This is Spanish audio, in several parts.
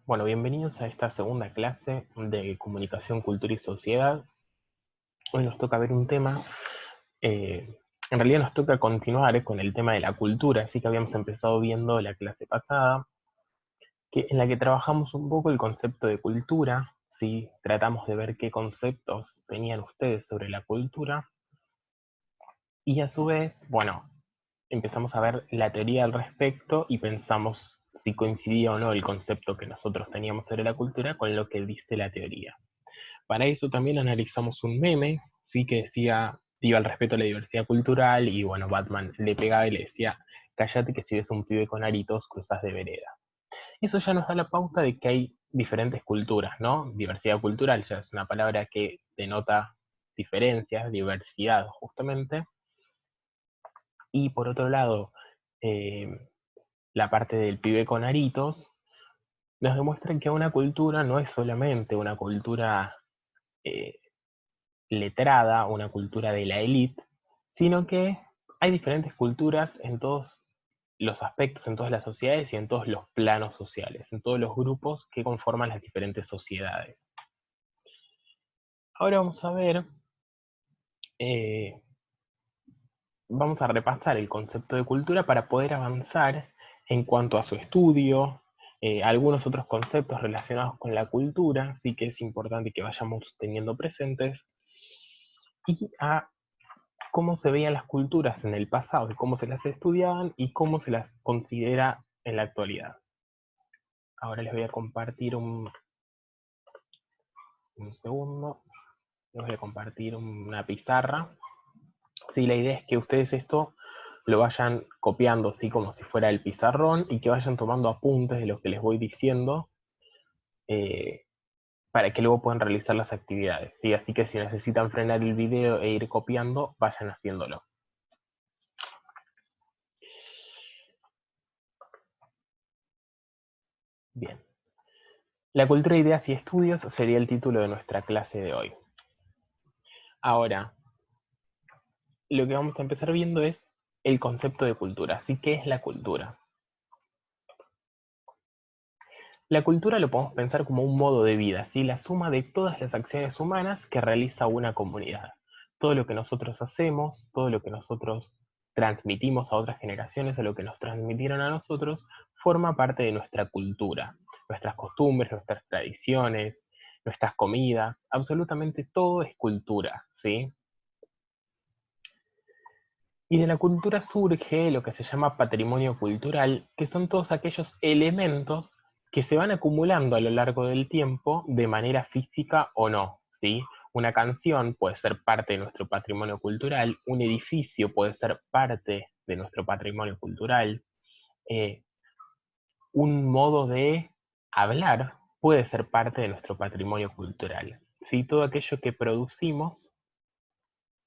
Bueno, bienvenidos a esta segunda clase de Comunicación, Cultura y Sociedad. Hoy nos toca ver un tema, en realidad nos toca continuar con el tema de la cultura, así que habíamos empezado viendo la clase pasada, en la que trabajamos un poco el concepto de cultura, ¿sí? Tratamos de ver qué conceptos tenían ustedes sobre la cultura, y a su vez, bueno, empezamos a ver la teoría al respecto y pensamos si coincidía o no el concepto que nosotros teníamos sobre la cultura con lo que dice la teoría. Para eso también analizamos un meme, ¿sí? Que decía, viva el respeto a la diversidad cultural, y bueno, Batman le pegaba y le decía, cállate que si ves a un pibe con aritos, cruzas de vereda. Eso ya nos da la pauta de que hay diferentes culturas, ¿no? Diversidad cultural ya es una palabra que denota diferencias, diversidad justamente. Y por otro lado, eh, la parte del pibe con aritos nos demuestra que una cultura no es solamente una cultura eh, letrada, una cultura de la élite, sino que hay diferentes culturas en todos los aspectos, en todas las sociedades y en todos los planos sociales, en todos los grupos que conforman las diferentes sociedades. Ahora eh, vamos a repasar el concepto de cultura para poder avanzar en cuanto a su estudio, algunos otros conceptos relacionados con la cultura, sí que es importante que vayamos teniendo presentes, y a cómo se veían las culturas en el pasado, cómo se las estudiaban y cómo se las considera en la actualidad. Ahora les voy a compartir un segundo, les voy a compartir una pizarra. Sí, la idea es que ustedes esto lo vayan copiando así como si fuera el pizarrón y que vayan tomando apuntes de lo que les voy diciendo, eh, para que luego puedan realizar las actividades, ¿sí? Así que si necesitan frenar el video e ir copiando, vayan haciéndolo. Bien. La cultura, ideas y estudios sería el título de nuestra clase de hoy. Ahora, lo que vamos a empezar viendo es el concepto de cultura. Así, ¿qué es la cultura? La cultura lo podemos pensar como un modo de vida, ¿sí? La suma de todas las acciones humanas que realiza una comunidad. Todo lo que nosotros hacemos, todo lo que nosotros transmitimos a otras generaciones, o lo que nos transmitieron a nosotros, forma parte de nuestra cultura. Nuestras costumbres, nuestras tradiciones, nuestras comidas, absolutamente todo es cultura, ¿sí? Y de la cultura surge lo que se llama patrimonio cultural, que son todos aquellos elementos que se van acumulando a lo largo del tiempo de manera física o no, ¿sí? Una canción puede ser parte de nuestro patrimonio cultural, un edificio puede ser parte de nuestro patrimonio cultural, eh, un modo de hablar puede ser parte de nuestro patrimonio cultural, ¿sí? Todo aquello que producimos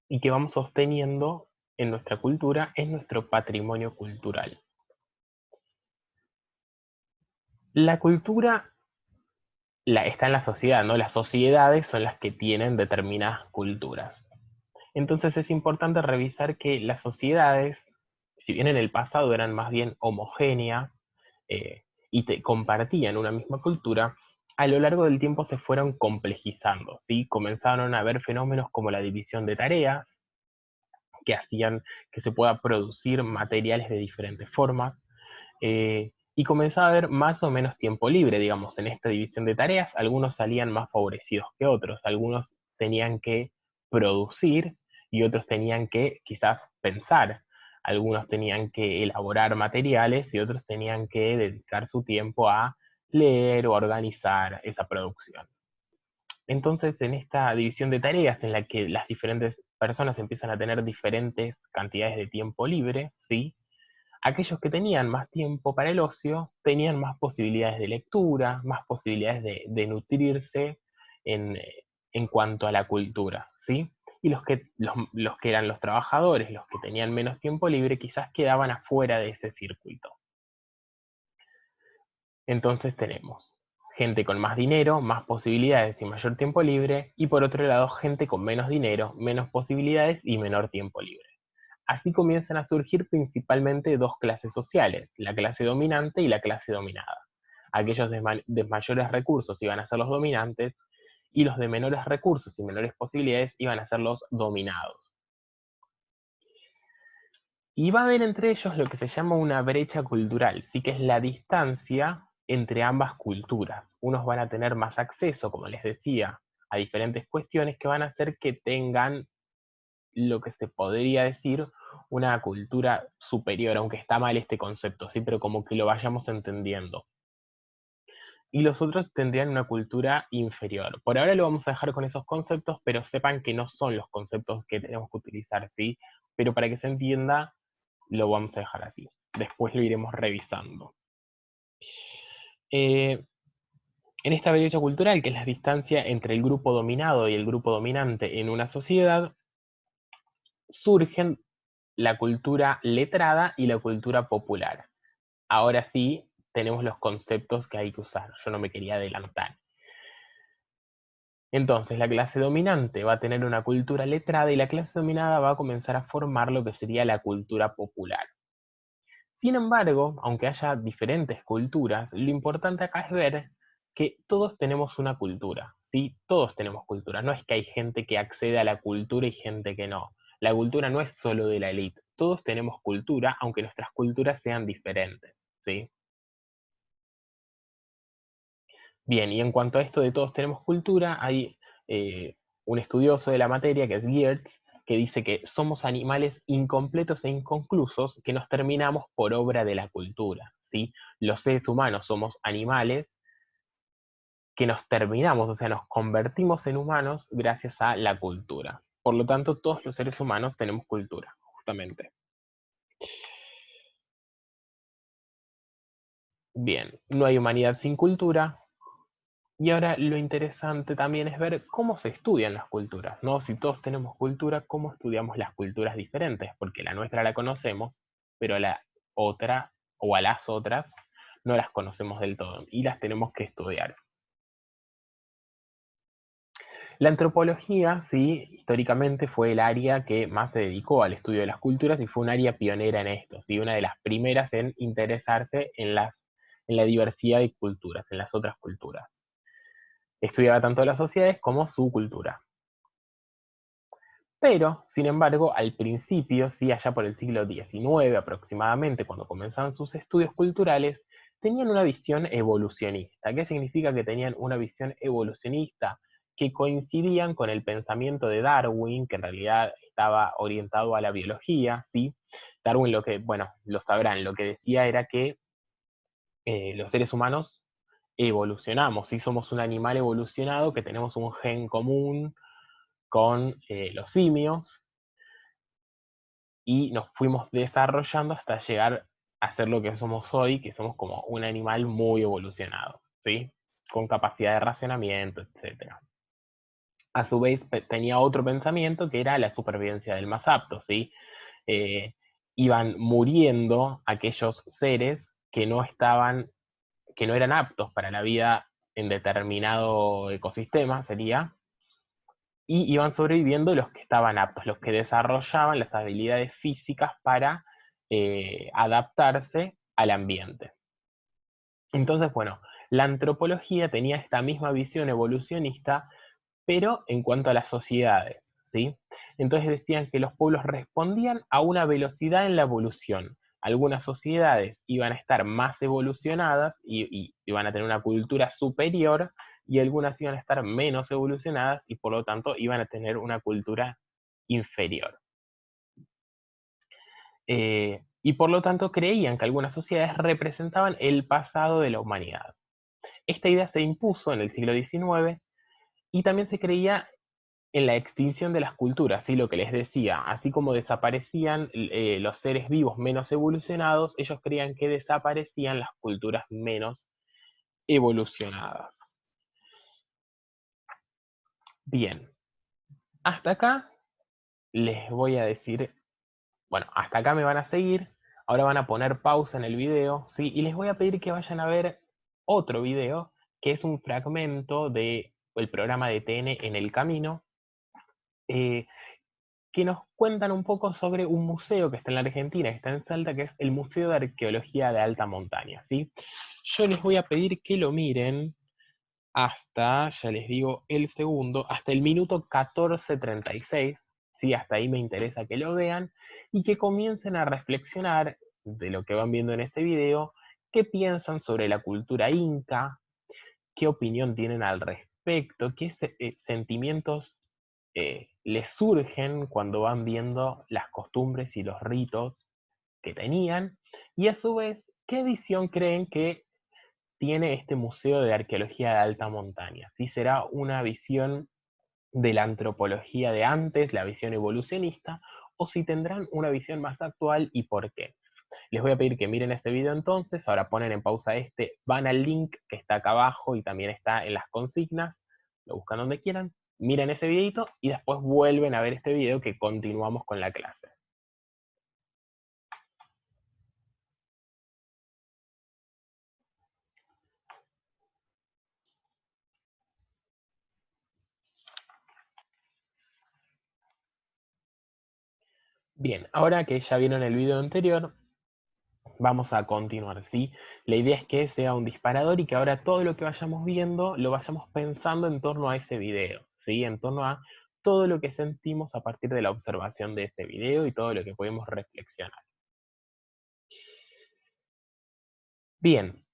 y que vamos sosteniendo en nuestra cultura es nuestro patrimonio cultural. La cultura está en la sociedad, ¿no? Las sociedades son las que tienen determinadas culturas. Entonces es importante revisar que las sociedades, si bien en el pasado eran más bien homogéneas, y compartían una misma cultura, a lo largo del tiempo se fueron complejizando, ¿sí? Comenzaron a haber fenómenos como la división de tareas, que hacían que se pueda producir materiales de diferentes formas, y comenzaba a haber más o menos tiempo libre, digamos, en esta división de tareas. Algunos salían más favorecidos que otros, algunos tenían que producir y otros tenían que quizás pensar, algunos tenían que elaborar materiales y otros tenían que dedicar su tiempo a leer o organizar esa producción. Entonces, en esta división de tareas en la que las diferentes personas empiezan a tener diferentes cantidades de tiempo libre, ¿sí? Aquellos que tenían más tiempo para el ocio tenían más posibilidades de lectura, más posibilidades de nutrirse en, en cuanto a la cultura, ¿sí? Y los que eran los trabajadores, los que tenían menos tiempo libre, quizás quedaban afuera de ese circuito. Entonces tenemos gente con más dinero, más posibilidades y mayor tiempo libre, y por otro lado gente con menos dinero, menos posibilidades y menor tiempo libre. Así comienzan a surgir principalmente dos clases sociales, la clase dominante y la clase dominada. Aquellos de mayores recursos iban a ser los dominantes, y los de menores recursos y menores posibilidades iban a ser los dominados. Y va a haber entre ellos lo que se llama una brecha cultural, sí, que es la distancia entre ambas culturas. Unos van a tener más acceso, como les decía, a diferentes cuestiones que van a hacer que tengan lo que se podría decir una cultura superior, aunque está mal este concepto, sí, pero como que lo vayamos entendiendo. Y los otros tendrían una cultura inferior. Por ahora lo vamos a dejar con esos conceptos, pero sepan que no son los conceptos que tenemos que utilizar, ¿sí? Pero para que se entienda, lo vamos a dejar así. Después lo iremos revisando. En esta brecha cultural, que es la distancia entre el grupo dominado y el grupo dominante en una sociedad, surgen la cultura letrada y la cultura popular. Ahora sí, tenemos los conceptos que hay que usar. Yo no me quería adelantar. Entonces, la clase dominante va a tener una cultura letrada y la clase dominada va a comenzar a formar lo que sería la cultura popular. Sin embargo, aunque haya diferentes culturas, lo importante acá es ver que todos tenemos una cultura, ¿sí? Todos tenemos cultura. No es que hay gente que accede a la cultura y gente que no. La cultura no es solo de la élite. Todos tenemos cultura, aunque nuestras culturas sean diferentes, ¿sí? Bien, y en cuanto a esto de todos tenemos cultura, hay un estudioso de la materia, que es Geertz, que dice que somos animales incompletos e inconclusos que nos terminamos por obra de la cultura, ¿sí? Los seres humanos somos animales que nos terminamos, o sea, nos convertimos en humanos gracias a la cultura. Por lo tanto, todos los seres humanos tenemos cultura, justamente. Bien, no hay humanidad sin cultura. Y ahora lo interesante también es ver cómo se estudian las culturas, ¿no? Si todos tenemos cultura, ¿cómo estudiamos las culturas diferentes? Porque la nuestra la conocemos, pero a la otra o a las otras no las conocemos del todo y las tenemos que estudiar. La antropología, sí, históricamente fue el área que más se dedicó al estudio de las culturas y fue un área pionera en esto, ¿sí? Una de las primeras en interesarse en la diversidad de culturas, en las otras culturas. Estudiaba tanto las sociedades como su cultura. Pero, sin embargo, al principio, sí, allá por el siglo XIX aproximadamente, cuando comenzaban sus estudios culturales, tenían una visión evolucionista. ¿Qué significa que tenían una visión evolucionista? Que coincidían con el pensamiento de Darwin, que en realidad estaba orientado a la biología, ¿sí? Darwin lo que, bueno, lo sabrán, lo que decía era que los seres humanos evolucionamos, ¿sí? Somos un animal evolucionado que tenemos un gen común con los simios, y nos fuimos desarrollando hasta llegar a ser lo que somos hoy, que somos como un animal muy evolucionado, ¿sí? Con capacidad de racionamiento, etc. A su vez, tenía otro pensamiento que era la supervivencia del más apto, ¿sí? Eh, Iban muriendo aquellos seres que no eran aptos para la vida en determinado ecosistema, sería, y iban sobreviviendo los que estaban aptos, los que desarrollaban las habilidades físicas para adaptarse al ambiente. Entonces, bueno, la antropología tenía esta misma visión evolucionista, pero en cuanto a las sociedades, ¿sí? Entonces decían que los pueblos respondían a una velocidad en la evolución. Algunas sociedades iban a estar más evolucionadas y iban a tener una cultura superior, y algunas iban a estar menos evolucionadas y por lo tanto iban a tener una cultura inferior. Y por lo tanto creían que algunas sociedades representaban el pasado de la humanidad. Esta idea se impuso en el siglo XIX y también se creía en la extinción de las culturas, ¿sí? Lo que les decía, así como desaparecían los seres vivos menos evolucionados, ellos creían que desaparecían las culturas menos evolucionadas. Bien, hasta acá les voy a decir, bueno, hasta acá me van a seguir, ahora van a poner pausa en el video, ¿sí? Y les voy a pedir que vayan a ver otro video, que es un fragmento del programa de TN En el Camino, eh, que nos cuentan un poco sobre un museo que está en la Argentina, que está en Salta, que es el Museo de Arqueología de Alta Montaña, ¿sí? Yo les voy a pedir que lo miren hasta, ya les digo, el segundo, hasta el minuto 14:36, ¿sí? Hasta ahí me interesa que lo vean, y que comiencen a reflexionar de lo que van viendo en este video, qué piensan sobre la cultura inca, qué opinión tienen al respecto, qué sentimientos les surgen cuando van viendo las costumbres y los ritos que tenían, y a su vez, qué visión creen que tiene este Museo de Arqueología de Alta Montaña. ¿Sí? ¿Será una visión de la antropología de antes, la visión evolucionista, o si tendrán una visión más actual y por qué? Les voy a pedir que miren este video entonces, ahora ponen en pausa este, van al link que está acá abajo y también está en las consignas, lo buscan donde quieran, miren ese videito y después vuelven a ver este video que continuamos con la clase. Bien, ahora que ya vieron el video anterior, vamos a continuar, ¿sí? La idea es que sea un disparador y que ahora todo lo que vayamos viendo lo vayamos pensando en torno a ese video, ¿sí? En torno a todo lo que sentimos a partir de la observación de ese video y todo lo que podemos reflexionar. Bien,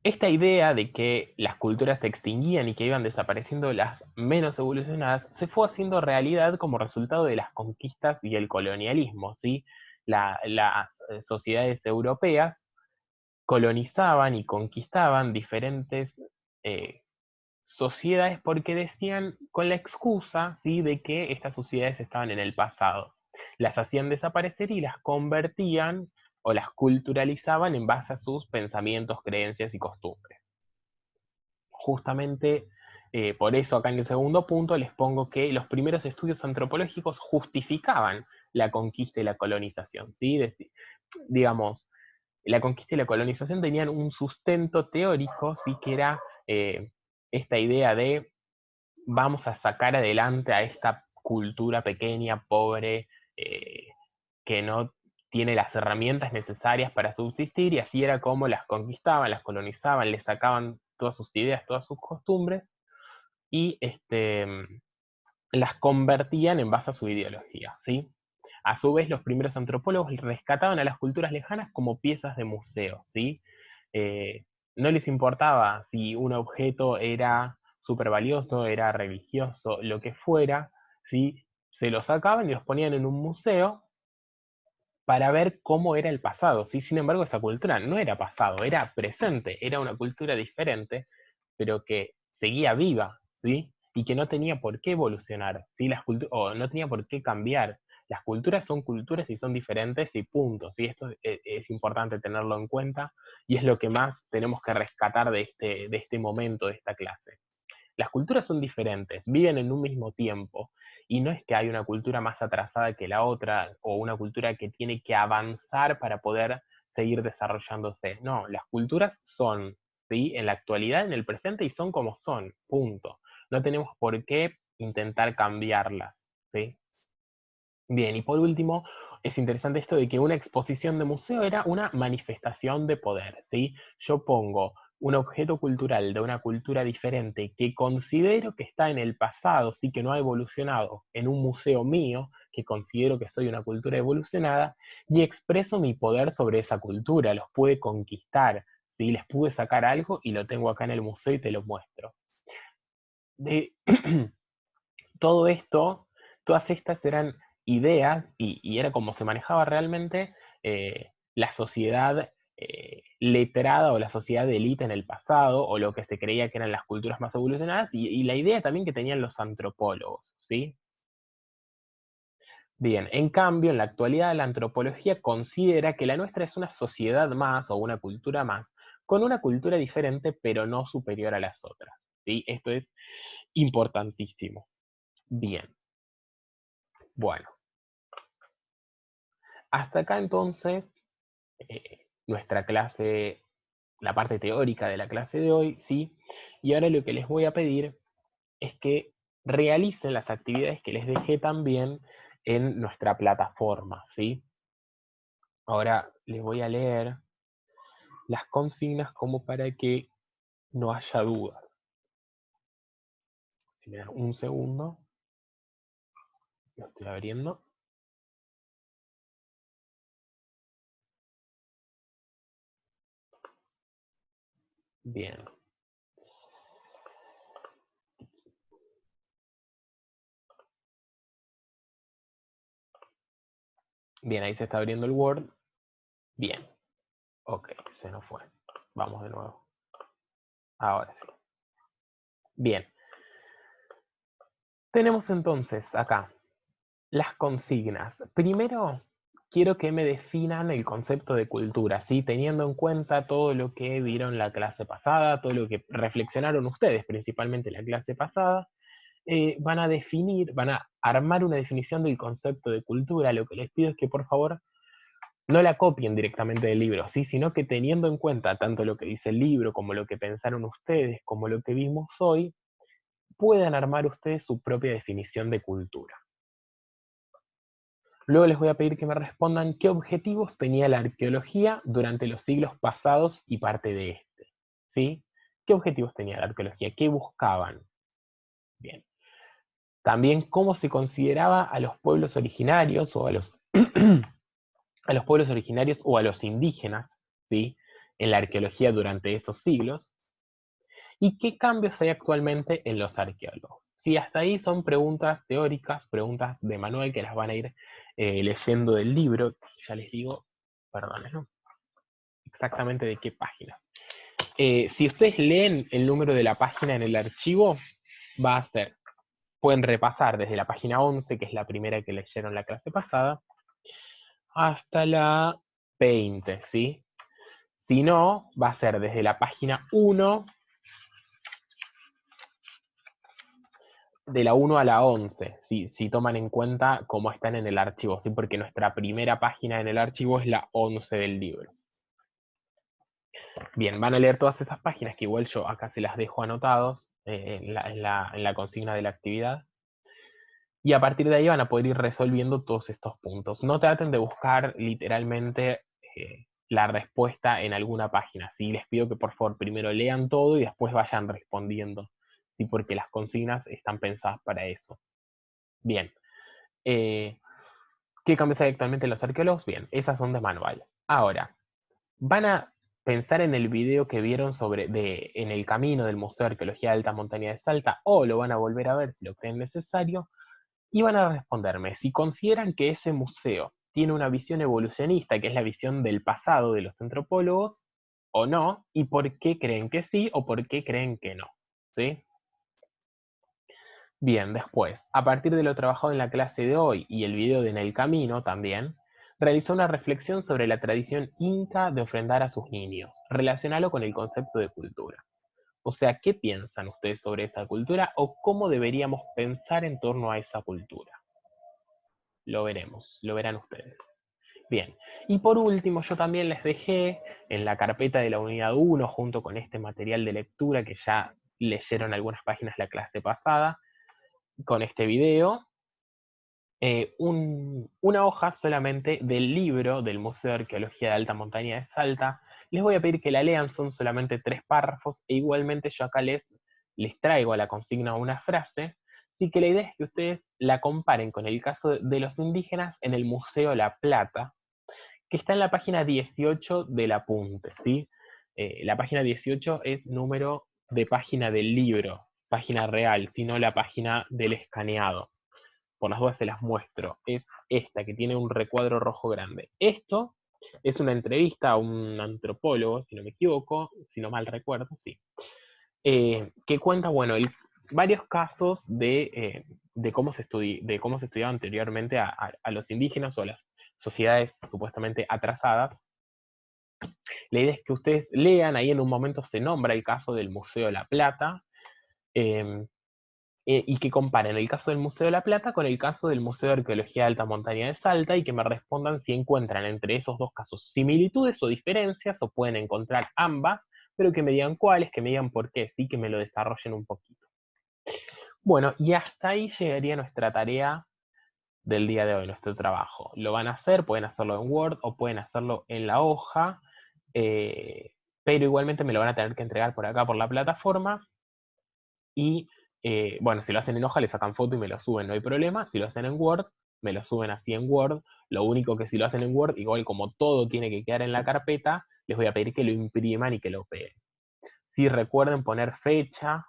esta idea de que las culturas se extinguían y que iban desapareciendo las menos evolucionadas se fue haciendo realidad como resultado de las conquistas y el colonialismo, ¿sí? Las sociedades europeas colonizaban y conquistaban diferentes eh, sociedades porque decían con la excusa, ¿sí? De que estas sociedades estaban en el pasado. Las hacían desaparecer y las convertían o las culturalizaban en base a sus pensamientos, creencias y costumbres. Justamente por eso acá en el segundo punto les pongo que los primeros estudios antropológicos justificaban la conquista y la colonización, ¿sí? Digamos, la conquista y la colonización tenían un sustento teórico, ¿sí? Que era esta idea de vamos a sacar adelante a esta cultura pequeña, pobre, que no tiene las herramientas necesarias para subsistir, y así era como las conquistaban, las colonizaban, les sacaban todas sus ideas, todas sus costumbres, y las convertían en base a su ideología, ¿sí? A su vez, los primeros antropólogos rescataban a las culturas lejanas como piezas de museo, ¿sí? Eh, no les importaba si un objeto era súper valioso, era religioso, lo que fuera, ¿sí? Se lo sacaban y los ponían en un museo para ver cómo era el pasado, ¿sí? Sin embargo, esa cultura no era pasado, era presente, era una cultura diferente, pero que seguía viva, ¿sí? Y que no tenía por qué evolucionar, ¿sí? O no tenía por qué cambiar. Las culturas son culturas y son diferentes y punto, ¿sí? Esto es importante tenerlo en cuenta y es lo que más tenemos que rescatar de este momento, de esta clase. Las culturas son diferentes, viven en un mismo tiempo, y no es que hay una cultura más atrasada que la otra o una cultura que tiene que avanzar para poder seguir desarrollándose. No, las culturas son, ¿sí? En la actualidad, en el presente, y son como son, punto. No tenemos por qué intentar cambiarlas, ¿sí? Bien, y por último, es interesante esto de que una exposición de museo era una manifestación de poder, ¿sí? Yo pongo un objeto cultural de una cultura diferente que considero que está en el pasado, sí, que no ha evolucionado, en un museo mío, que considero que soy una cultura evolucionada, y expreso mi poder sobre esa cultura, los pude conquistar, ¿sí? Les pude sacar algo y lo tengo acá en el museo y te lo muestro. De, todo esto, todas estas eran ideas y era como se manejaba realmente la sociedad letrada o la sociedad de élite en el pasado, o lo que se creía que eran las culturas más evolucionadas, y la idea también que tenían los antropólogos, ¿sí? Bien, en cambio, en la actualidad la antropología considera que la nuestra es una sociedad más o una cultura más, con una cultura diferente pero no superior a las otras, ¿sí? Esto es importantísimo. Bien, bueno. Hasta acá entonces nuestra clase, la parte teórica de la clase de hoy, ¿sí? Y ahora lo que les voy a pedir es que realicen las actividades que les dejé también en nuestra plataforma, ¿sí? Ahora les voy a leer las consignas como para que no haya dudas. Si me dan un segundo, lo estoy abriendo. Bien. Bien, ahí se está abriendo el Word. Bien. Ok, se nos fue. Vamos de nuevo. Ahora sí. Bien. Tenemos entonces acá las consignas. Primero, quiero que me definan el concepto de cultura, ¿sí? Teniendo en cuenta todo lo que vieron la clase pasada, todo lo que reflexionaron ustedes, principalmente la clase pasada, van a armar una definición del concepto de cultura. Lo que les pido es que por favor no la copien directamente del libro, ¿sí? Sino que teniendo en cuenta tanto lo que dice el libro, como lo que pensaron ustedes, como lo que vimos hoy, puedan armar ustedes su propia definición de cultura. Luego les voy a pedir que me respondan qué objetivos tenía la arqueología durante los siglos pasados y parte de este, ¿sí? ¿Qué objetivos tenía la arqueología? ¿Qué buscaban? Bien. También cómo se consideraba a los pueblos originarios o a los, a los pueblos originarios o a los indígenas, ¿sí? En la arqueología durante esos siglos. ¿Y qué cambios hay actualmente en los arqueólogos? Sí, hasta ahí son preguntas teóricas, preguntas de manual que las van a ir leyendo del libro. Ya les digo, perdón, ¿no? Exactamente de qué página. Si ustedes leen el número de la página en el archivo, va a ser, pueden repasar desde la página 11, que es la primera que leyeron la clase pasada, hasta la 20, ¿sí? Si no, va a ser desde la página 1, de la 1 a la 11, si toman en cuenta cómo están en el archivo, ¿sí? Porque nuestra primera página en el archivo es la 11 del libro. Bien, van a leer todas esas páginas, que igual yo acá se las dejo anotados en la consigna de la actividad. Y a partir de ahí van a poder ir resolviendo todos estos puntos. No traten de buscar literalmente la respuesta en alguna página. ¿Sí? Les pido que por favor primero lean todo y después vayan respondiendo, ¿sí? Porque las consignas están pensadas para eso. Bien. ¿Qué cambios hay actualmente en los arqueólogos? Bien, esas son de manual. Ahora, van a pensar en el video que vieron en el camino del Museo de Arqueología de Alta Montaña de Salta, o lo van a volver a ver si lo creen necesario, y van a responderme si consideran que ese museo tiene una visión evolucionista, que es la visión del pasado de los antropólogos, o no, y por qué creen que sí o por qué creen que no. ¿Sí? Bien, después, a partir de lo trabajado en la clase de hoy y el video de En el Camino también, realizó una reflexión sobre la tradición inca de ofrendar a sus niños. Relacionalo con el concepto de cultura. O sea, ¿qué piensan ustedes sobre esa cultura o cómo deberíamos pensar en torno a esa cultura? Lo veremos, lo verán ustedes. Bien, y por último yo también les dejé en la carpeta de la unidad 1, junto con este material de lectura que ya leyeron algunas páginas la clase pasada, con este video, una hoja solamente del libro del Museo de Arqueología de Alta Montaña de Salta. Les voy a pedir que la lean, son solamente 3 párrafos, e igualmente yo acá les traigo a la consigna una frase, y que la idea es que ustedes la comparen con el caso de los indígenas en el Museo La Plata, que está en la página 18 del apunte, ¿sí? La página 18 es número de página del libro, página real, sino la página del escaneado. Por las dudas se las muestro. Es esta, que tiene un recuadro rojo grande. Esto es una entrevista a un antropólogo, si no me equivoco, si no mal recuerdo, sí. Que cuenta, bueno, varios casos de cómo se estudiaba anteriormente a los indígenas o a las sociedades supuestamente atrasadas. La idea es que ustedes lean, ahí en un momento se nombra el caso del Museo de la Plata, y que comparen el caso del Museo de la Plata con el caso del Museo de Arqueología de Alta Montaña de Salta, y que me respondan si encuentran entre esos dos casos similitudes o diferencias, o pueden encontrar ambas, pero que me digan cuáles, que me digan por qué, sí, que me lo desarrollen un poquito. Bueno, y hasta ahí llegaría nuestra tarea del día de hoy, nuestro trabajo. Lo van a hacer, pueden hacerlo en Word o pueden hacerlo en la hoja, pero igualmente me lo van a tener que entregar por acá por la plataforma y, bueno, si lo hacen en hoja le sacan foto y me lo suben, no hay problema. Si lo hacen en Word, me lo suben así en Word. Lo único que si lo hacen en Word, igual como todo tiene que quedar en la carpeta, les voy a pedir que lo impriman y que lo peguen. Si recuerden poner fecha,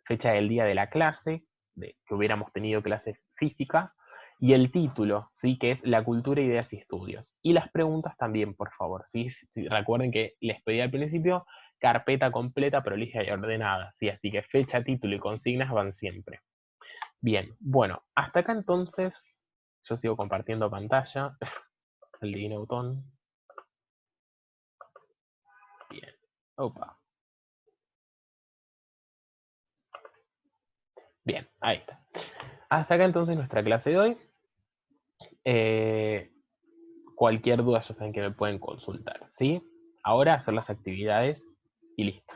fecha del día de la clase, que hubiéramos tenido clase física, y el título, ¿sí? Que es La cultura, ideas y estudios. Y las preguntas también, por favor. ¿Sí? Recuerden que les pedí al principio carpeta completa, prolija y ordenada. ¿Sí? Así que fecha, título y consignas van siempre. Bien, bueno, hasta acá entonces yo sigo compartiendo pantalla. El divino botón. Bien. Opa. Bien, ahí está. Hasta acá entonces nuestra clase de hoy. Eh, Cualquier duda ya saben que me pueden consultar, ¿sí? Ahora hacer las actividades y listo.